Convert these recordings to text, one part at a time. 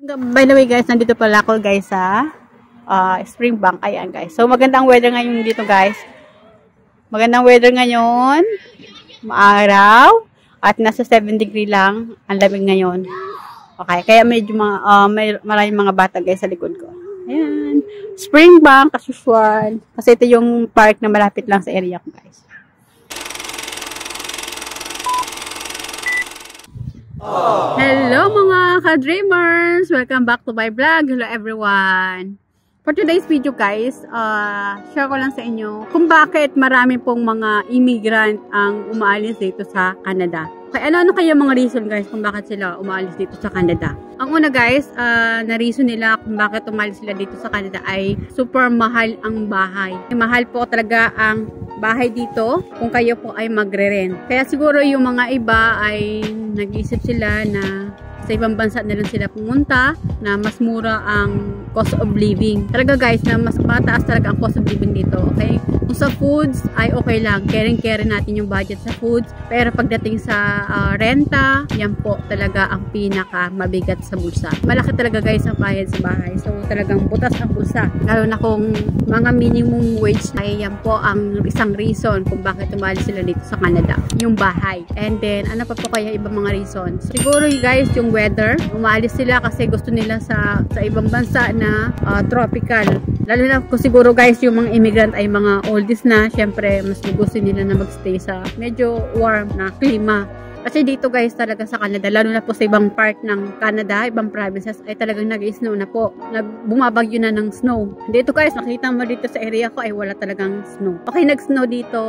By the way guys, nandito pala ako guys sa Springbank. Ayan guys. So magandang weather ngayon dito guys. Magandang weather ngayon. Maaraw. At nasa 7 degree lang. Ang lamig ngayon. Okay. Kaya medyo maraming mga bata guys sa likod ko. Ayan. Springbank as usual. Kasi ito yung park na malapit lang sa area ko guys. Hello mga ka-dreamers! Welcome back to my vlog. Hello everyone! For today's video guys, share ko lang sa inyo kung bakit marami pong mga immigrant ang umaalis dito sa Canada. Okay, ano kaya mga reason guys kung bakit sila umaalis dito sa Canada? Ang una guys, na reason nila kung bakit umalis sila dito sa Canada ay super mahal ang bahay. Mahal po talaga ang bahay dito kung kayo po ay magre-rent. Kaya siguro yung mga iba ay nag-iisip sila na sa ibang bansa na lang sila pumunta na mas mura ang cost of living. Talaga guys, na mas mataas talaga ang cost of living dito. Okay? Kung sa foods ay okay lang. Caring natin yung budget sa foods. Pero pagdating sa renta, yan po talaga ang pinaka mabigat sa bulsa. Malaki talaga guys ang bayad sa bahay. So talagang butas ang bulsa. Lalo na kung mga minimum wage ay yan po ang isang reason kung bakit umalis sila dito sa Canada. Yung bahay. And then, ano pa po kaya ibang mga reasons? Siguro guys, yung weather. Umaalis sila kasi gusto nila sa ibang bansa na tropical. Lalo na kung siguro guys yung mga immigrant ay mga oldies na, syempre mas gusto nila na magstay sa medyo warm na klima. Kasi dito guys talaga sa Canada, lalo na po sa ibang part ng Canada, ibang provinces ay talagang nag-i-snow na po. Bumabagyo na ng snow. Dito guys, nakita mo dito sa area ko ay wala talagang snow. Okay, nag-snow dito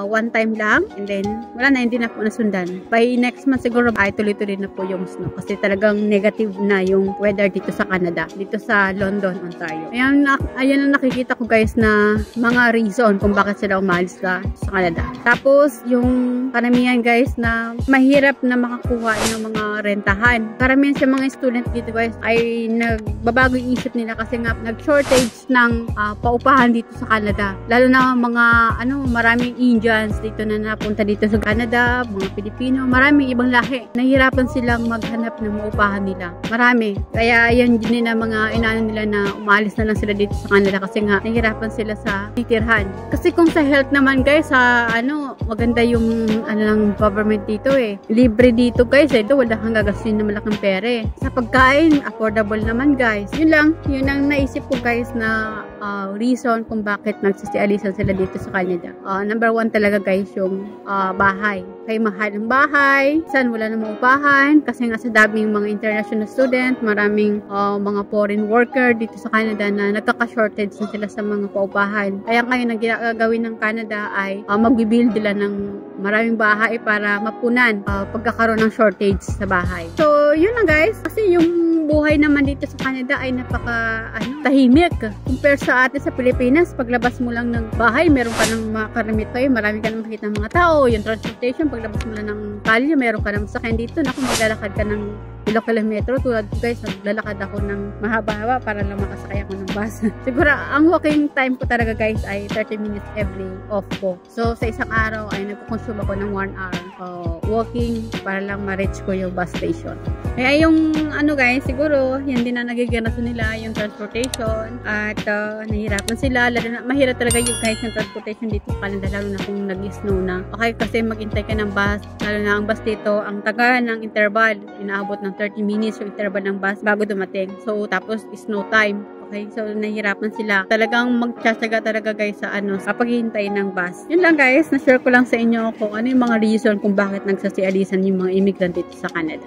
one time lang and then wala na, hindi na po nasundan. By next month siguro ay tuloy-tuloy na po yung snow kasi talagang negative na yung weather dito sa Canada, dito sa London, Ontario. Ayan ang nakikita ko guys na mga reason kung bakit sila umalis sa Canada. Tapos yung karamihan guys na mahirap na makakuha ng mga rentahan. Karamihan sa mga student dito guys ay nagbabago yung isip nila kasi nga nag-shortage ng paupahan dito sa Canada. Lalo na mga maraming Indians dito na napunta dito sa Canada, mga Pilipino, maraming ibang lahi. Nahihirapan silang maghanap ng maupahan nila. Marami. Kaya yan din na mga inaano nila na umalis na lang sila dito sa Canada kasi nga nahihirapan sila sa titirhan. Kasi kung sa health naman guys, maganda yung ng government dito libre dito guys wala kang gagastusin na malaking pere. Sa pagkain, affordable naman guys. Yun ang naisip ko guys na reason kung bakit nagsisialisan sila dito sa Canada. Number 1 talaga guys yung bahay. Kaya mahal ang bahay. Saan wala na maupahan kasi nga sa daming mga international student, maraming mga foreign worker dito sa Canada na nagkaka-shortage na sila sa mga paupahan. Kaya ngayon ang ginagawin ng Canada ay magbibuild nila ng maraming bahay para mapunan pagkakaroon ng shortage sa bahay. So, yun lang guys. Kasi yung buhay naman dito sa Canada ay napaka tahimik. Compare sa atin sa Pilipinas, paglabas mo lang ng bahay, meron ka ng makaramit kayo, marami ka nang makita ng mga tao. Yung transportation, paglabas mo lang ng kalye, meron ka ng sakyan dito. Naku, maglalakad ka ng ilang kilometro. Tulad ko guys, naglalakad ako ng mahaba-haba para lang makasakay ako ng bus. Siguro, ang walking time ko talaga guys ay 30 minutes every off ko. So, sa isang araw ay nagkukonsume ako ng 1 hour walking para lang ma-reach ko yung bus station. Kaya yung guys, siguro, yan din na nagiging rason nila yung transportation at nahihirapan sila. Lalo na, mahirap talaga yung guys yung transportation dito sa Canada, lalo na kung nag-snow na. Okay, kasi maghintay ka ng bus, lalo na ang bus dito, ang taga ng interval, inaabot ng 30 minutes yung interval ng bus bago dumating. So, tapos snow time. Okay, so nahihirapan sila. Talagang magtsatsaga talaga guys sa paghihintay ng bus. Yun lang guys, na-share ko lang sa inyo kung ano yung mga reason kung bakit nagsasialisan yung mga immigrant dito sa Canada.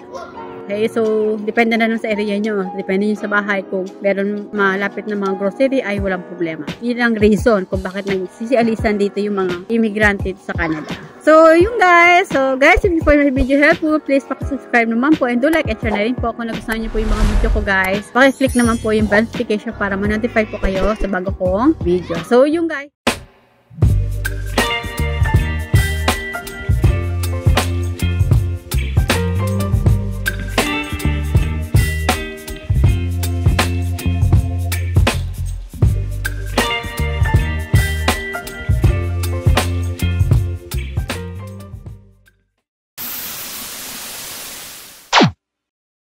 Okay, so depende na lang sa area nyo. Depende nyo sa bahay. Kung meron malapit na mga grocery ay walang problema. Yun ang reason kung bakit nagsisialisan dito yung mga immigrant dito sa Canada. So, yun guys. So, guys, if you find my video helpful, please pakisubscribe naman po and do like and share na rin po kung nagustuhan nyo po yung mga video ko guys. Pakiclick naman po yung bell notification para ma-notify po kayo sa bago kong video. So, yun guys.